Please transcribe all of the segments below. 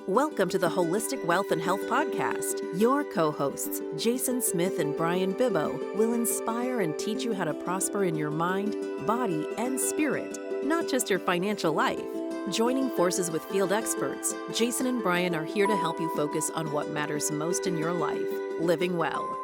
Welcome to the Holistic Wealth and Health Podcast. Your co-hosts, Jason Smith and Bryan Bibbo, will inspire and teach you how to prosper in your mind, body, and spirit, not just your financial life. Joining forces with field experts, Jason and Bryan are here to help you focus on what matters most in your life, living well.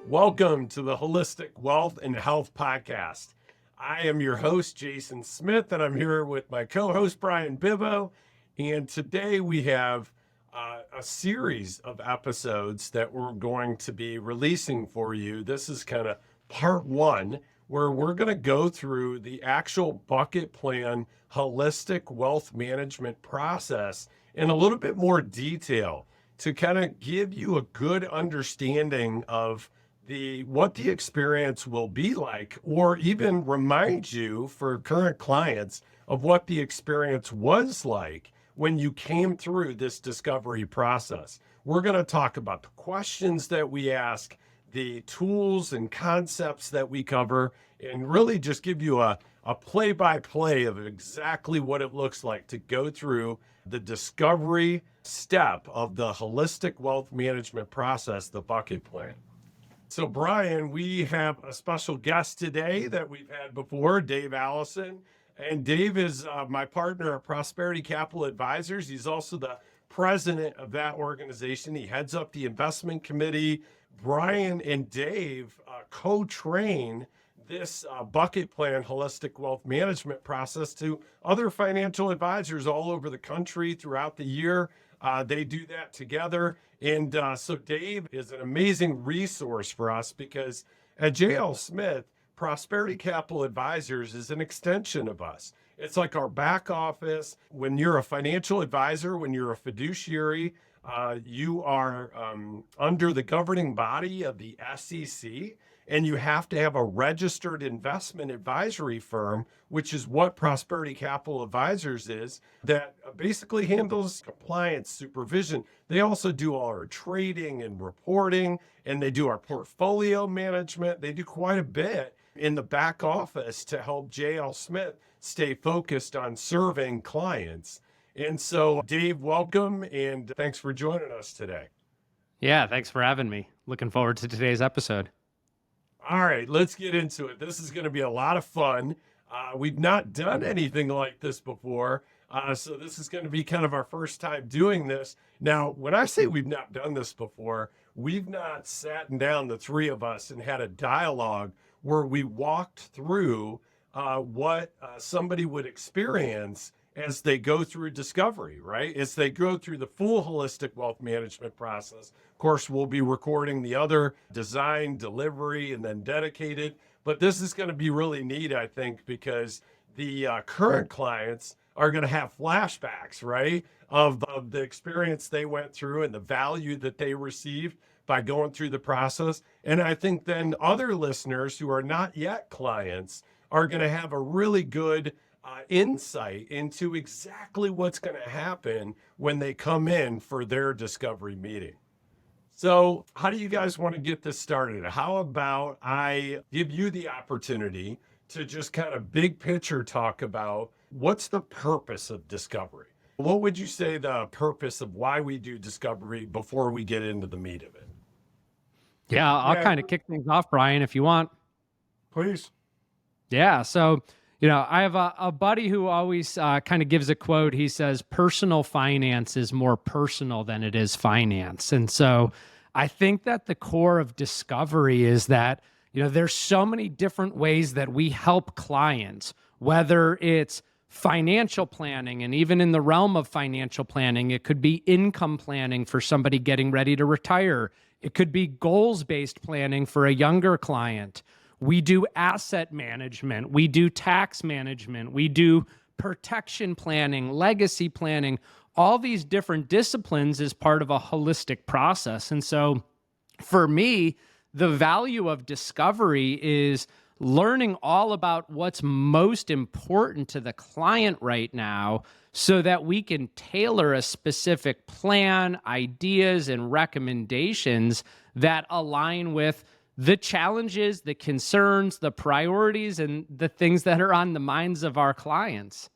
Welcome to the Holistic Wealth and Health Podcast. I am your host, Jason Smith, and I'm here with my co-host, Bryan Bibbo. And today we have a series of episodes that we're going to be releasing for you. This is kind of part one, where we're going to go through the actual bucket plan holistic wealth management process in a little bit more detail to kind of give you a good understanding of what the experience will be like, or even remind you for current clients of what the experience was like when you came through this discovery process. We're going to talk about the questions that we ask, the tools and concepts that we cover, and really just give you a play-by-play of exactly what it looks like to go through the discovery step of the holistic wealth management process, the bucket plan. So, Bryan, we have a special guest today that we've had before, Dave Alison. And Dave is my partner at Prosperity Capital Advisors. He's also the president of that organization. He heads up the investment committee. Bryan and Dave co-train this bucket plan holistic wealth management process to other financial advisors all over the country throughout the year. They do that together. And so Dave is an amazing resource for us because at J.L. Smith, Prosperity Capital Advisors is an extension of us. It's like our back office. When you're a financial advisor, when you're a fiduciary, you are under the governing body of the SEC, and you have to have a registered investment advisory firm, which is what Prosperity Capital Advisors is, that basically handles compliance supervision. They also do all our trading and reporting, and they do our portfolio management. They do quite a bit in the back office to help J.L. Smith stay focused on serving clients. And so, Dave, welcome, and thanks for joining us today. Yeah, thanks for having me. Looking forward to today's episode. All right, let's get into it. This is going to be a lot of fun. We've not done anything like this before, so this is going to be kind of our first time doing this. Now, when I say we've not done this before, we've not sat down, the three of us, and had a dialogue where we walked through what somebody would experience as they go through discovery, right? As they go through the full holistic wealth management process. Of course, we'll be recording the other design, delivery, and then dedicated. But this is going to be really neat, I think, because the current clients are going to have flashbacks, right, of the experience they went through and the value that they received by going through the process. And I think then other listeners who are not yet clients are going to have a really good insight into exactly what's going to happen when they come in for their discovery meeting. So how do you guys want to get this started? How about I give you the opportunity to just kind of big picture talk about what's the purpose of discovery? What would you say the purpose of why we do discovery before we get into the meat of it? Yeah, I'll kind of kick things off, Bryan, if you want. Please. Yeah, so, I have a buddy who always kind of gives a quote. He says, personal finance is more personal than it is finance. And so I think that the core of discovery is that, there's so many different ways that we help clients, whether it's financial planning, and even in the realm of financial planning, it could be income planning for somebody getting ready to retire. It could be goals-based planning for a younger client. We do asset management. We do tax management. We do protection planning, legacy planning. All these different disciplines is part of a holistic process. And so for me, the value of discovery is learning all about what's most important to the client right now so that we can tailor a specific plan, ideas, and recommendations that align with the challenges, the concerns, the priorities, and the things that are on the minds of our clients.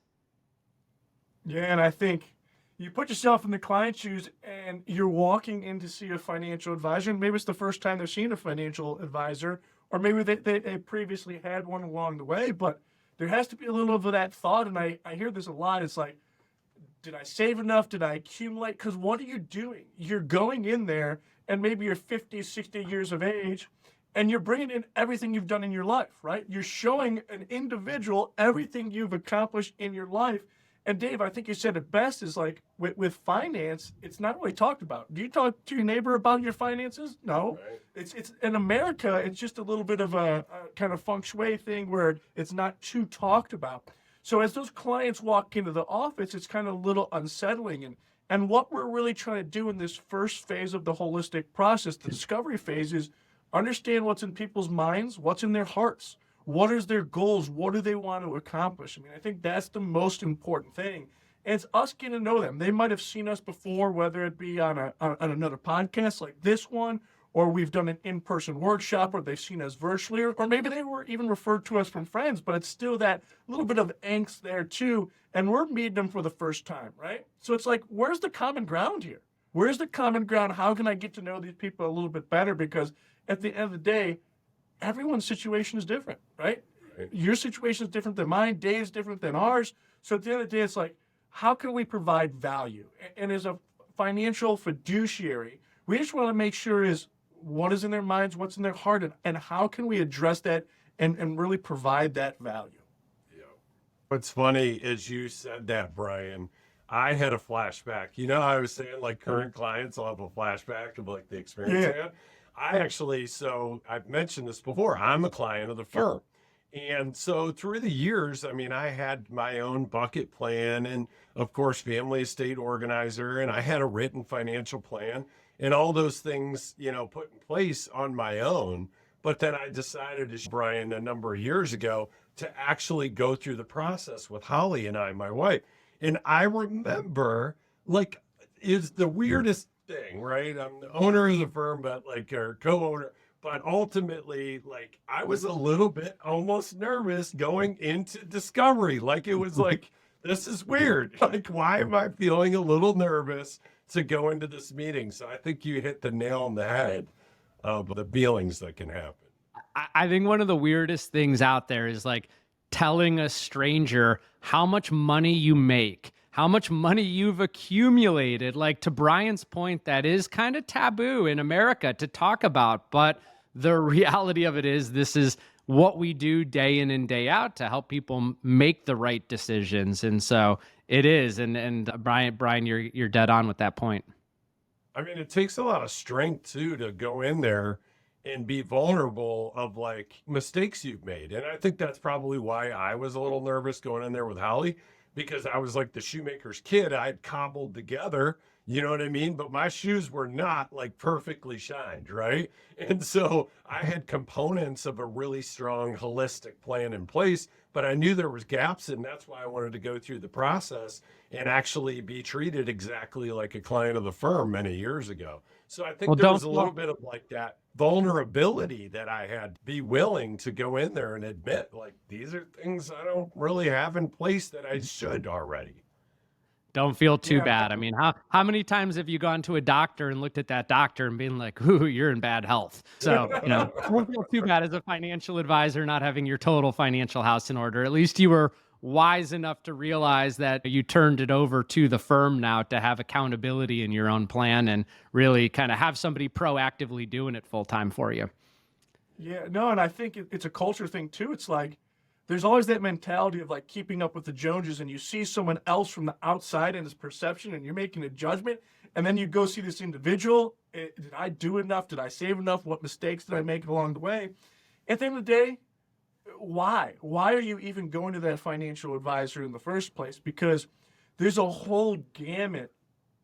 Yeah, and I think, you put yourself in the client's shoes and you're walking in to see a financial advisor, and maybe it's the first time they've seen a financial advisor, or maybe they previously had one along the way, but there has to be a little of that thought. And I hear this a lot. It's like, did I save enough? Did I accumulate? Because what are you doing? You're going in there and maybe you're 50, 60 years of age, and you're bringing in everything you've done in your life, right? You're showing an individual everything you've accomplished in your life. And Dave, I think you said it best, is like with finance, it's not really talked about. Do you talk to your neighbor about your finances? No. Right. It's in America, it's just a little bit of a kind of feng shui thing where it's not too talked about. So as those clients walk into the office, it's kind of a little unsettling. And what we're really trying to do in this first phase of the holistic process, the discovery phase, is understand what's in people's minds, what's in their hearts. What is their goals? What do they want to accomplish? I mean, I think that's the most important thing. And it's us getting to know them. They might have seen us before, whether it be on another podcast like this one, or we've done an in-person workshop, or they've seen us virtually, or maybe they were even referred to us from friends, but it's still that little bit of angst there too. And we're meeting them for the first time, right? So it's like, where's the common ground here? Where's the common ground? How can I get to know these people a little bit better? Because at the end of the day, everyone's situation is different, right? Your situation is different than mine. Dave's different than ours. So at the end of the day, it's like, how can we provide value? And as a financial fiduciary, we just want to make sure is what is in their minds, what's in their heart, and how can we address that and really provide that value? Yeah. What's funny is you said that, Bryan. I had a flashback. You know, I was saying like current clients will have a flashback of like the experience they had. I've mentioned this before, I'm a client of the firm. And so through the years, I mean, I had my own bucket plan and of course, family estate organizer, and I had a written financial plan and all those things, you know, put in place on my own. But then I decided, as Bryan, a number of years ago, to actually go through the process with Holly and I, my wife. And I remember, like, it's the weirdest thing, right? I'm the owner of the firm, but like our co-owner, but ultimately, like I was a little bit almost nervous going into discovery. Like it was like, this is weird. Like, why am I feeling a little nervous to go into this meeting? So I think you hit the nail on the head of the feelings that can happen. I think one of the weirdest things out there is like telling a stranger how much money you make, how much money you've accumulated. Like to Bryan's point, that is kind of taboo in America to talk about. But the reality of it is this is what we do day in and day out to help people make the right decisions. And so it is. And Bryan, you're dead on with that point. I mean, it takes a lot of strength too to go in there and be vulnerable of like mistakes you've made. And I think that's probably why I was a little nervous going in there with Holly, because I was like the shoemaker's kid. I'd cobbled together, you know what I mean? But my shoes were not like perfectly shined, right? And so I had components of a really strong holistic plan in place, but I knew there was gaps, and that's why I wanted to go through the process and actually be treated exactly like a client of the firm many years ago. So I think there was a little bit of like that vulnerability that I had to be willing to go in there and admit, like, these are things I don't really have in place that I should already. Don't feel too bad. I mean, how many times have you gone to a doctor and looked at that doctor and been like, ooh, you're in bad health? So, you know, don't feel too bad as a financial advisor not having your total financial house in order. At least you were wise enough to realize that you turned it over to the firm now to have accountability in your own plan and really kind of have somebody proactively doing it full time for you. Yeah, no, and I think it's a culture thing too. It's like, there's always that mentality of like keeping up with the Joneses, and you see someone else from the outside and his perception, and you're making a judgment, and then you go see this individual. Did I do enough? Did I save enough? What mistakes did I make along the way? At the end of the day, why? Why are you even going to that financial advisor in the first place? Because there's a whole gamut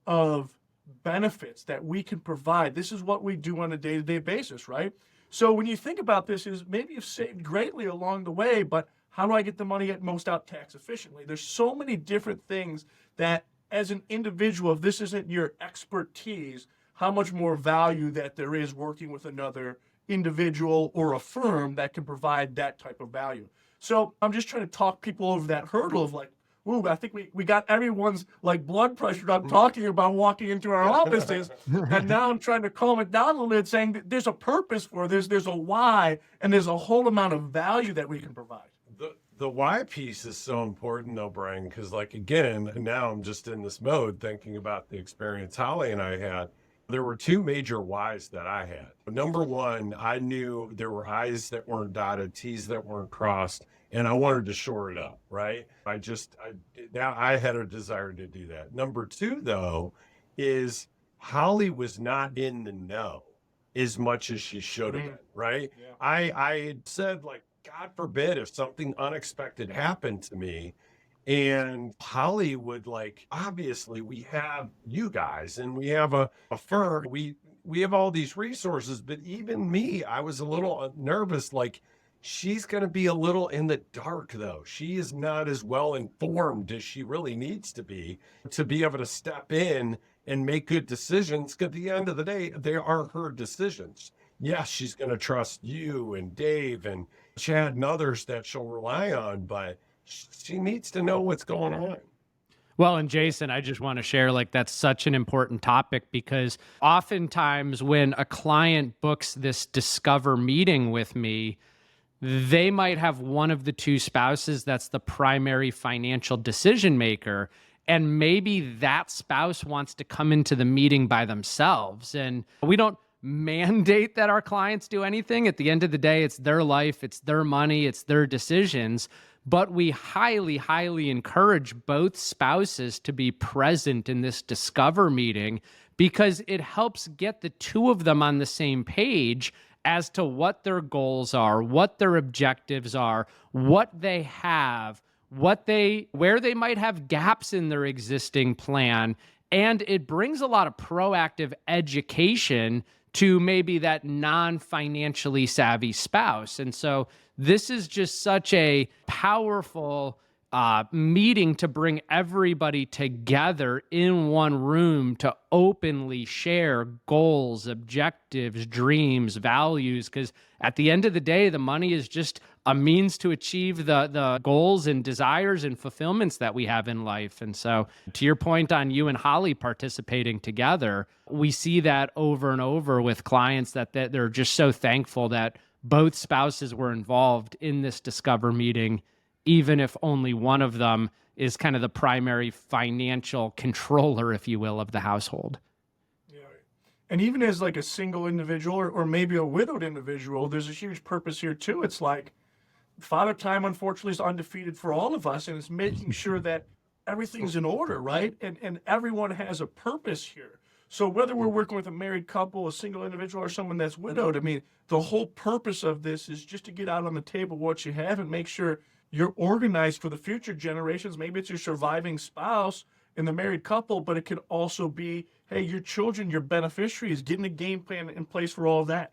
of benefits that we can provide. This is what we do on a day-to-day basis, right? So when you think about this, is maybe you've saved greatly along the way, but how do I get the money at most out tax efficiently? There's so many different things that as an individual, if this isn't your expertise, how much more value that there is working with another individual or a firm that can provide that type of value. So I'm just trying to talk people over that hurdle of like, ooh, I think we got everyone's like blood pressure up talking about walking into our offices. And now I'm trying to calm it down a little bit, saying that there's a purpose for this, there's a why, and there's a whole amount of value that we can provide. The why piece is so important though, Brian, because like, again, now I'm just in this mode thinking about the experience Holly and I had. There were two major whys that I had. Number one, I knew there were I's that weren't dotted, T's that weren't crossed, and I wanted to shore it up, right? Now I had a desire to do that. Number two, though, is Holly was not in the know as much as she should have been, right? Yeah. I had said, like, God forbid if something unexpected happened to me. And Holly would, like, obviously we have you guys and we have a firm. We have all these resources, but even me, I was a little nervous. Like, she's going to be a little in the dark though. She is not as well informed as she really needs to be able to step in and make good decisions. 'Cause at the end of the day, they are her decisions. Yes, she's going to trust you and Dave and Chad and others that she'll rely on, but she needs to know what's going on. Well, and Jason, I just want to share, like, that's such an important topic, because oftentimes when a client books this discover meeting with me, they might have one of the two spouses that's the primary financial decision maker. And maybe that spouse wants to come into the meeting by themselves. And we don't mandate that our clients do anything. At the end of the day, it's their life, it's their money, it's their decisions. But we highly, highly encourage both spouses to be present in this discover meeting, because it helps get the two of them on the same page as to what their goals are, what their objectives are, what they have, where they might have gaps in their existing plan. And it brings a lot of proactive education to maybe that non-financially savvy spouse. And so this is just such a powerful meeting to bring everybody together in one room to openly share goals, objectives, dreams, values. Because at the end of the day, the money is just a means to achieve the goals and desires and fulfillments that we have in life. And so to your point on you and Holly participating together, we see that over and over with clients that they're just so thankful that both spouses were involved in this discover meeting, even if only one of them is kind of the primary financial controller, if you will, of the household. Yeah. And even as like a single individual or maybe a widowed individual, there's a huge purpose here too. It's like Father Time, unfortunately, is undefeated for all of us, and it's making sure that everything's in order, right? And everyone has a purpose here. So whether we're working with a married couple, a single individual, or someone that's widowed, I mean, the whole purpose of this is just to get out on the table what you have and make sure you're organized for the future generations. Maybe it's your surviving spouse in the married couple, but it could also be, hey, your children, your beneficiaries, getting a game plan in place for all of that.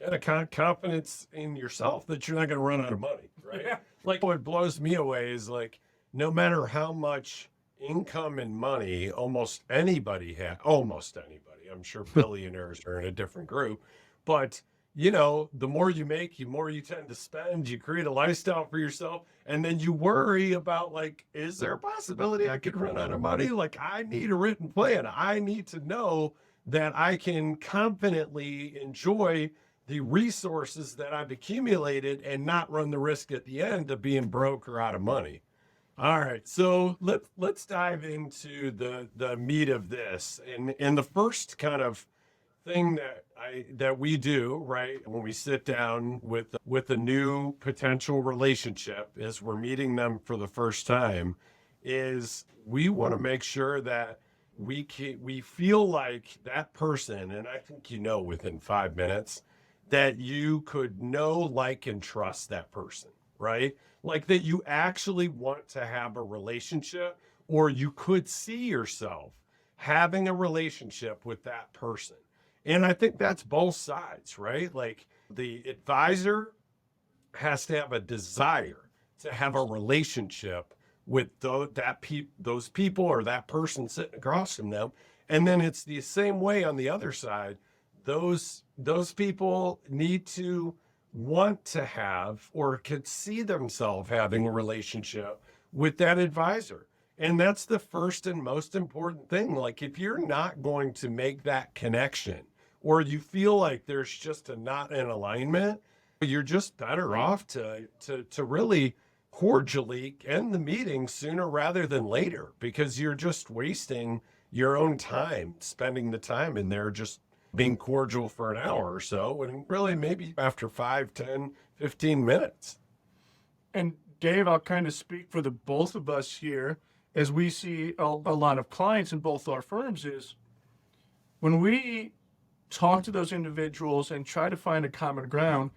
And a confidence in yourself that you're not going to run out of money, right? Yeah. Like, what blows me away is, like, no matter how much income and money almost anybody, I'm sure billionaires are in a different group, but you know, the more you make, the more you tend to spend. You create a lifestyle for yourself, and then you worry about, like, is there a possibility I could run out of money? Like, I need a written plan. I need to know that I can confidently enjoy the resources that I've accumulated and not run the risk at the end of being broke or out of money. All right, so let's dive into the meat of this, and the first kind of thing that we do, right, when we sit down with a new potential relationship as we're meeting them for the first time, is we want to make sure that we feel like that person, and I think within 5 minutes, that you could know, like, and trust that person, right? Like, that you actually want to have a relationship, or you could see yourself having a relationship with that person. And I think that's both sides, right? Like, the advisor has to have a desire to have a relationship with those people or that person sitting across from them. And then it's the same way on the other side. Those people need to want to have or could see themselves having a relationship with that advisor. And that's the first and most important thing. Like, if you're not going to make that connection, or you feel like there's just not an alignment, you're just better off to really cordially end the meeting sooner rather than later, because you're just wasting your own time, spending the time in there just being cordial for an hour or so, and really maybe after 5, 10, 15 minutes. And Dave, I'll kind of speak for the both of us here, as we see a lot of clients in both our firms, is when we talk to those individuals and try to find a common ground,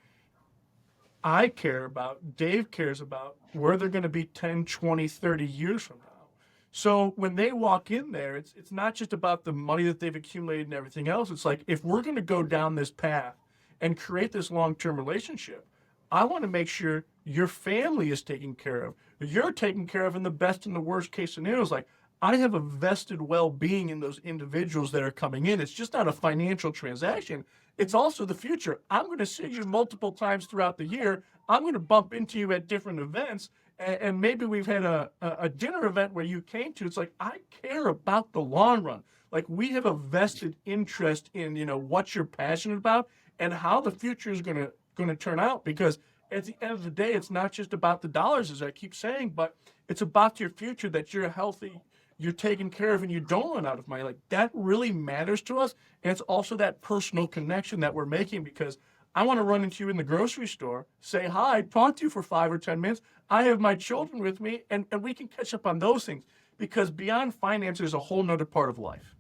I care about, Dave cares about where they're going to be 10, 20, 30 years from now. So when they walk in there, it's not just about the money that they've accumulated and everything else. It's like, if we're going to go down this path and create this long-term relationship, I want to make sure your family is taken care of. You're taken care of in the best and the worst case scenarios. Like, I have a vested well-being in those individuals that are coming in. It's just not a financial transaction. It's also the future. I'm going to see you multiple times throughout the year. I'm going to bump into you at different events. And maybe we've had a dinner event where you came to. It's like, I care about the long run. Like, we have a vested interest in, what you're passionate about and how the future is going to turn out. Because at the end of the day, it's not just about the dollars, as I keep saying, but it's about your future, that you're healthy, you're taken care of, and you don't run out of money. Like, that really matters to us. And it's also that personal connection that we're making, because I want to run into you in the grocery store, say hi, talk to you for 5 or 10 minutes. I have my children with me, and we can catch up on those things, because beyond finance, there's a whole nother part of life.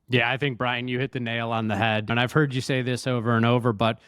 Yeah, I think, Bryan, you hit the nail on the head. And I've heard you say this over and over, but,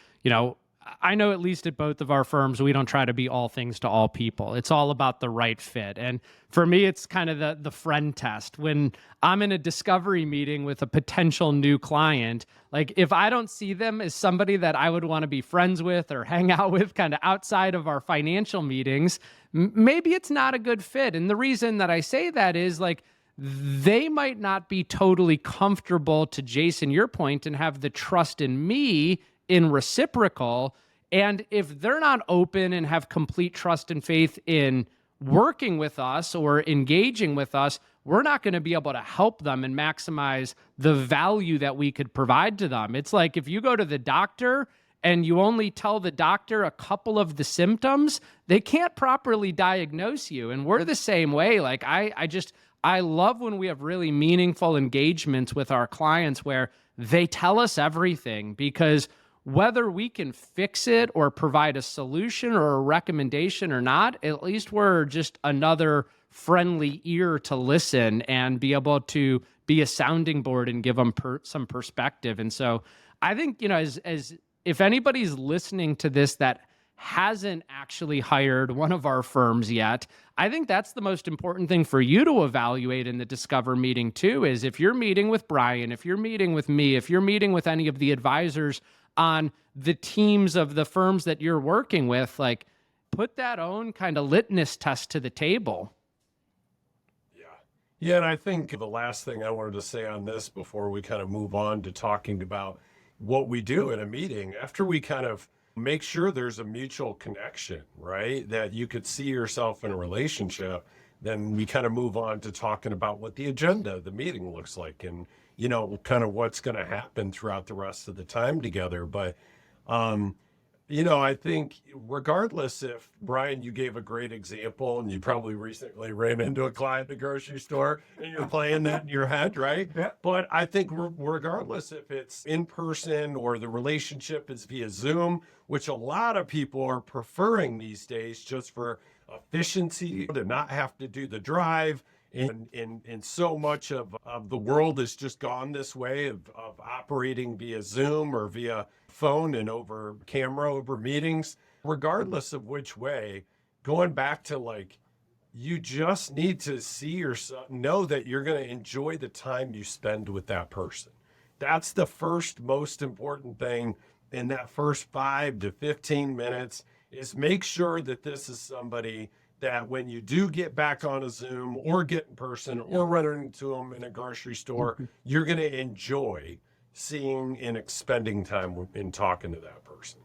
I know at least at both of our firms, we don't try to be all things to all people. It's all about the right fit. And for me, it's kind of the friend test. When I'm in a discovery meeting with a potential new client, like, if I don't see them as somebody that I would want to be friends with or hang out with kind of outside of our financial meetings, maybe it's not a good fit. And the reason that I say that is, like, they might not be totally comfortable, to Jason, your point, and have the trust in me in reciprocal. And if they're not open and have complete trust and faith in working with us or engaging with us, we're not going to be able to help them and maximize the value that we could provide to them. It's like, if you go to the doctor and you only tell the doctor a couple of the symptoms, they can't properly diagnose you. And we're the same way. Like, I love when we have really meaningful engagements with our clients where they tell us everything, because whether we can fix it or provide a solution or a recommendation or not, at least we're just another friendly ear to listen and be able to be a sounding board and give them some perspective. And so I think, as if anybody's listening to this that hasn't actually hired one of our firms yet, I think that's the most important thing for you to evaluate in the Discover meeting too, is if you're meeting with Bryan, if you're meeting with me, if you're meeting with any of the advisors on the teams of the firms that you're working with, like, put that own kind of litmus test to the table. Yeah, and I think the last thing I wanted to say on this before we kind of move on to talking about what we do in a meeting, after we kind of make sure there's a mutual connection, right, that you could see yourself in a relationship, then we kind of move on to talking about what the agenda of the meeting looks like, and kind of what's going to happen throughout the rest of the time together. But, I think regardless, if, Bryan, you gave a great example, and you probably recently ran into a client at the grocery store and you're playing that in your head, right? Yeah. But I think regardless if it's in person or the relationship is via Zoom, which a lot of people are preferring these days just for efficiency, to not have to do the drive. And so much of the world has just gone this way of operating via Zoom or via phone and over camera, over meetings. Regardless of which way, going back to, like, you just need to see yourself, know that you're going to enjoy the time you spend with that person. That's the first most important thing in that first 5 to 15 minutes, is make sure that this is somebody that when you do get back on a Zoom or get in person or run into them in a grocery store, you're going to enjoy seeing and spending time in talking to that person.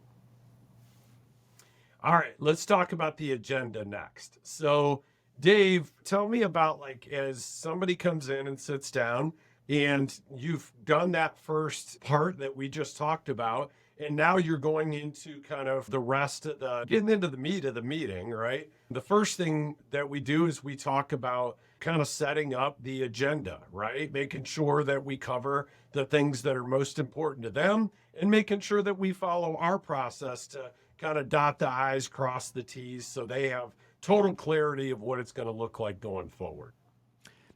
All right, let's talk about the agenda next. So Dave, tell me about, like, as somebody comes in and sits down and you've done that first part that we just talked about, and now you're going into kind of the rest of getting into the meat of the meeting, right? The first thing that we do is we talk about kind of setting up the agenda, right? Making sure that we cover the things that are most important to them and making sure that we follow our process to kind of dot the I's, cross the T's, so they have total clarity of what it's going to look like going forward.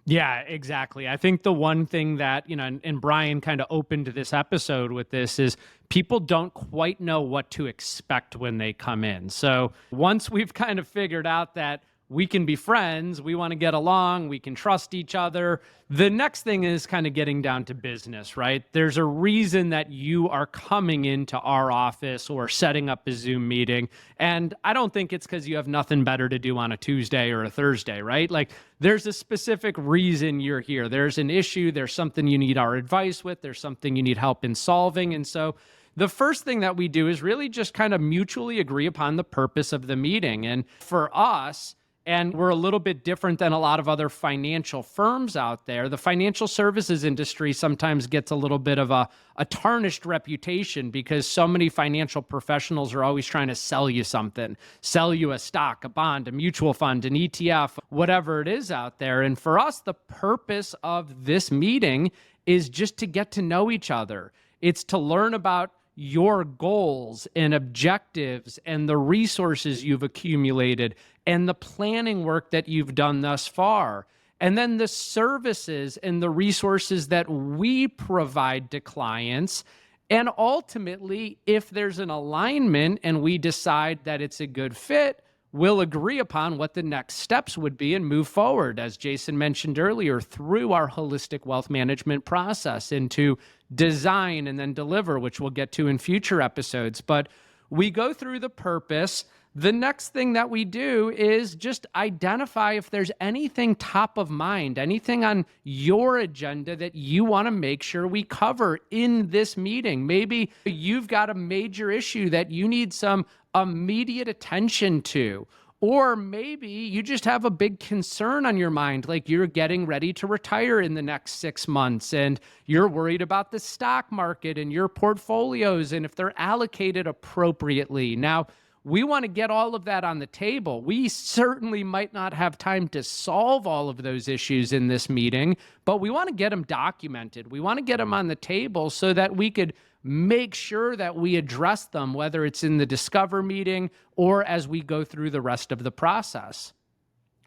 Yeah, exactly. I think the one thing that, and Bryan kind of opened this episode with this is people don't quite know what to expect when they come in. So once we've kind of figured out that we can be friends, we want to get along, we can trust each other, the next thing is kind of getting down to business, right? There's a reason that you are coming into our office or setting up a Zoom meeting. And I don't think it's because you have nothing better to do on a Tuesday or a Thursday, right? Like, there's a specific reason you're here. There's an issue, there's something you need our advice with, there's something you need help in solving. And so the first thing that we do is really just kind of mutually agree upon the purpose of the meeting. And for us, and we're a little bit different than a lot of other financial firms out there, the financial services industry sometimes gets a little bit of a tarnished reputation because so many financial professionals are always trying to sell you something, sell you a stock, a bond, a mutual fund, an ETF, whatever it is out there. And for us, the purpose of this meeting is just to get to know each other. It's to learn about your goals and objectives and the resources you've accumulated and the planning work that you've done thus far. And then the services and the resources that we provide to clients. And ultimately, if there's an alignment and we decide that it's a good fit, we'll agree upon what the next steps would be and move forward, as Jason mentioned earlier, through our holistic wealth management process into design and then deliver, which we'll get to in future episodes. But we go through the purpose. The next thing that we do is just identify if there's anything top of mind, anything on your agenda that you want to make sure we cover in this meeting. Maybe you've got a major issue that you need some immediate attention to, or maybe you just have a big concern on your mind, like you're getting ready to retire in the next 6 months and you're worried about the stock market and your portfolios and if they're allocated appropriately. Now, we want to get all of that on the table. We certainly might not have time to solve all of those issues in this meeting, but we want to get them documented. We want to get them on the table so that we could make sure that we address them, whether it's in the Discover meeting or as we go through the rest of the process.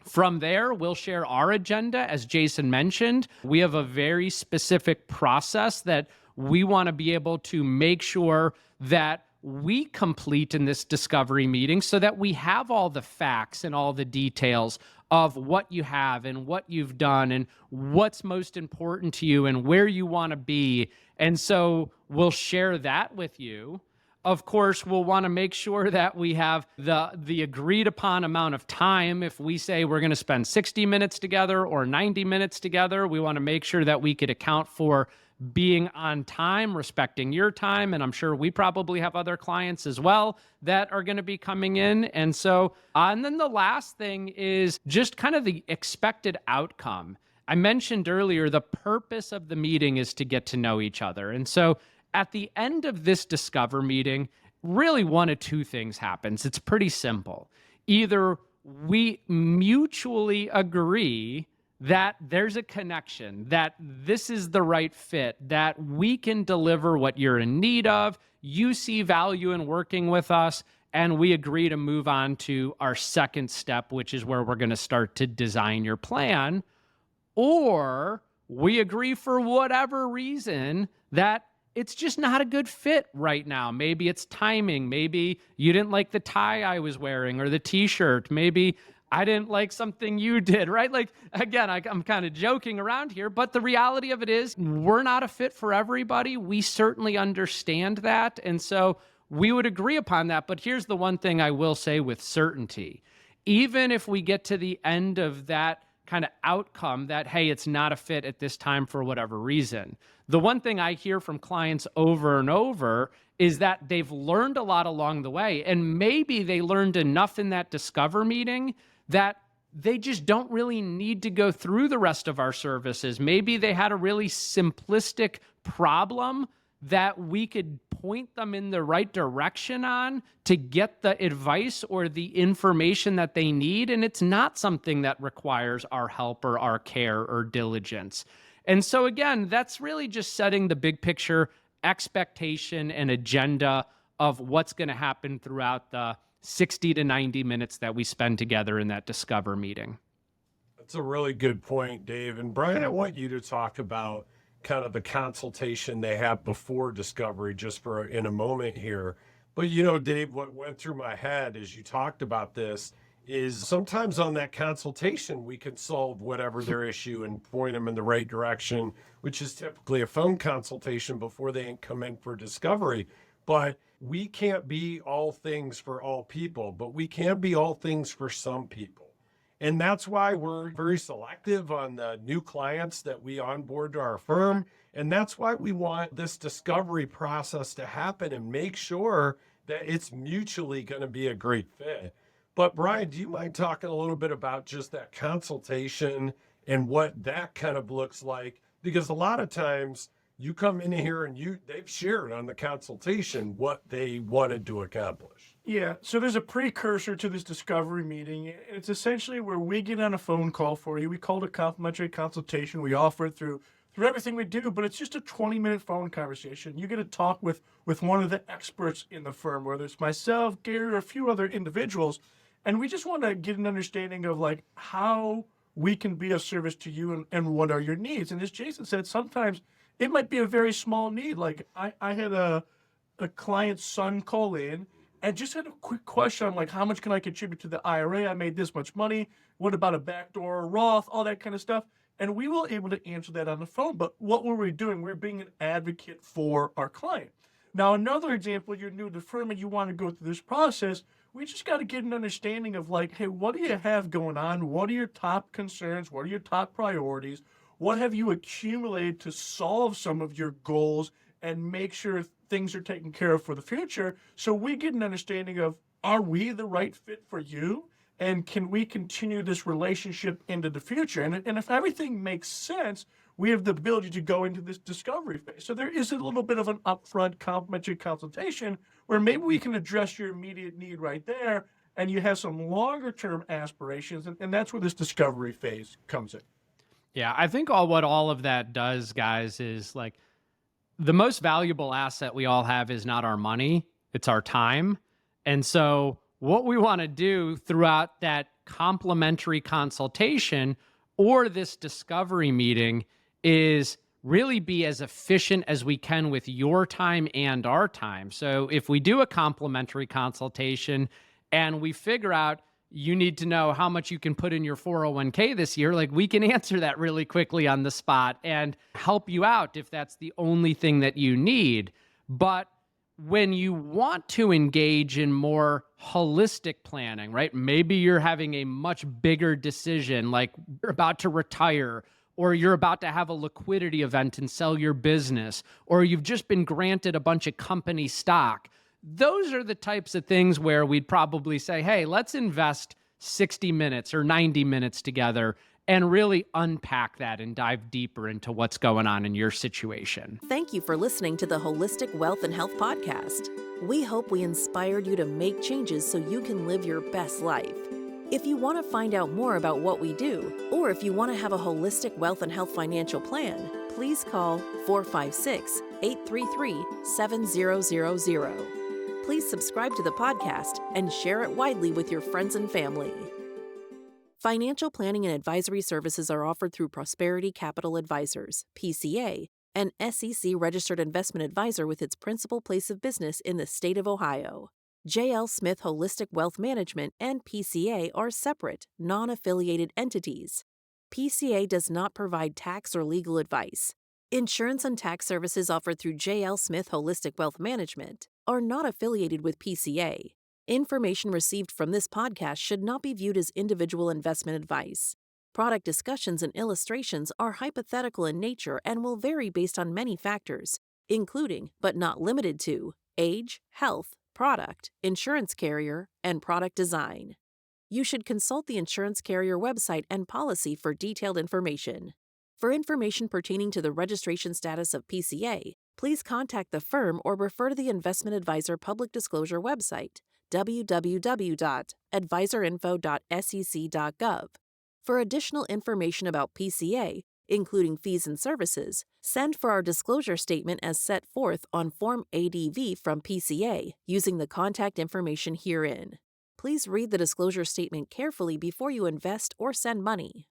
From there, we'll share our agenda. As Jason mentioned, we have a very specific process that we want to be able to make sure that we complete in this discovery meeting so that we have all the facts and all the details of what you have and what you've done and what's most important to you and where you want to be. And so we'll share that with you. Of course, we'll want to make sure that we have the agreed upon amount of time. If we say we're going to spend 60 minutes together or 90 minutes together, we want to make sure that we could account for being on time, respecting your time. And I'm sure we probably have other clients as well that are going to be coming in. And so, and then the last thing is just kind of the expected outcome. I mentioned earlier, the purpose of the meeting is to get to know each other. And so at the end of this Discover meeting, really one of two things happens. It's pretty simple. Either we mutually agree that there's a connection, that this is the right fit, that we can deliver what you're in need of, you see value in working with us, and we agree to move on to our second step, which is where we're going to start to design your plan. Or we agree for whatever reason that it's just not a good fit right now. Maybe it's timing. Maybe you didn't like the tie I was wearing or the t-shirt. Maybe I didn't like something you did, right? Like, again, I'm kind of joking around here, but the reality of it is we're not a fit for everybody. We certainly understand that. And so we would agree upon that. But here's the one thing I will say with certainty. Even if we get to the end of that kind of outcome that, hey, it's not a fit at this time for whatever reason, the one thing I hear from clients over and over is that they've learned a lot along the way. And maybe they learned enough in that Discover meeting that they just don't really need to go through the rest of our services. Maybe they had a really simplistic problem that we could point them in the right direction on to get the advice or the information that they need. And it's not something that requires our help or our care or diligence. And so again, that's really just setting the big picture expectation and agenda of what's going to happen throughout the 60 to 90 minutes that we spend together in that Discover meeting. That's a really good point, Dave. And Bryan, I want you to talk about kind of the consultation they have before Discovery just for in a moment here. But Dave, what went through my head as you talked about this is sometimes on that consultation, we can solve whatever their issue and point them in the right direction, which is typically a phone consultation before they come in for Discovery. But we can't be all things for all people, but we can be all things for some people. And that's why we're very selective on the new clients that we onboard to our firm. And that's why we want this discovery process to happen and make sure that it's mutually going to be a great fit. But Bryan, do you mind talking a little bit about just that consultation and what that kind of looks like? Because a lot of times you come in here and they've shared on the consultation what they wanted to accomplish. Yeah, so there's a precursor to this discovery meeting. It's essentially where we get on a phone call for you. We call it a complimentary consultation. We offer it through everything we do, but it's just a 20-minute phone conversation. You get to talk with one of the experts in the firm, whether it's myself, Gary, or a few other individuals, and we just want to get an understanding of like how we can be of service to you and what are your needs. And as Jason said, sometimes it might be a very small need. Like I had a client's son call in and just had a quick question on like, how much can I contribute to the IRA? I made this much money. What about a backdoor Roth? All that kind of stuff. And we were able to answer that on the phone. But what were we doing? We're being an advocate for our client. Now, another example, you're new to the firm and you want to go through this process. We just got to get an understanding of like, hey, what do you have going on? What are your top concerns? What are your top priorities? What have you accumulated to solve some of your goals and make sure things are taken care of for the future? So we get an understanding of, are we the right fit for you? And can we continue this relationship into the future? And if everything makes sense, we have the ability to go into this discovery phase. So there is a little bit of an upfront complimentary consultation where maybe we can address your immediate need right there, and you have some longer term aspirations. And that's where this discovery phase comes in. Yeah, I think what all of that does, guys, is like the most valuable asset we all have is not our money, it's our time. And so what we want to do throughout that complimentary consultation or this discovery meeting is really be as efficient as we can with your time and our time. So if we do a complimentary consultation and we figure out you need to know how much you can put in your 401k this year, like we can answer that really quickly on the spot and help you out if that's the only thing that you need. But when you want to engage in more holistic planning, right? Maybe you're having a much bigger decision, like you're about to retire, or you're about to have a liquidity event and sell your business, or you've just been granted a bunch of company stock. Those are the types of things where we'd probably say, hey, let's invest 60 minutes or 90 minutes together and really unpack that and dive deeper into what's going on in your situation. Thank you for listening to the Holistic Wealth and Health Podcast. We hope we inspired you to make changes so you can live your best life. If you want to find out more about what we do, or if you want to have a holistic wealth and health financial plan, please call 456-833-7000. Please subscribe to the podcast and share it widely with your friends and family. Financial planning and advisory services are offered through Prosperity Capital Advisors, PCA, an SEC-registered investment advisor with its principal place of business in the state of Ohio. J.L. Smith Holistic Wealth Management and PCA are separate, non-affiliated entities. PCA does not provide tax or legal advice. Insurance and tax services offered through J.L. Smith Holistic Wealth Management are not affiliated with PCA. Information received from this podcast should not be viewed as individual investment advice. Product discussions and illustrations are hypothetical in nature and will vary based on many factors, including, but not limited to, age, health, product, insurance carrier, and product design. You should consult the insurance carrier website and policy for detailed information. For information pertaining to the registration status of PCA, please contact the firm or refer to the Investment Advisor Public Disclosure website, www.advisorinfo.sec.gov. For additional information about PCA, including fees and services, send for our disclosure statement as set forth on Form ADV from PCA using the contact information herein. Please read the disclosure statement carefully before you invest or send money.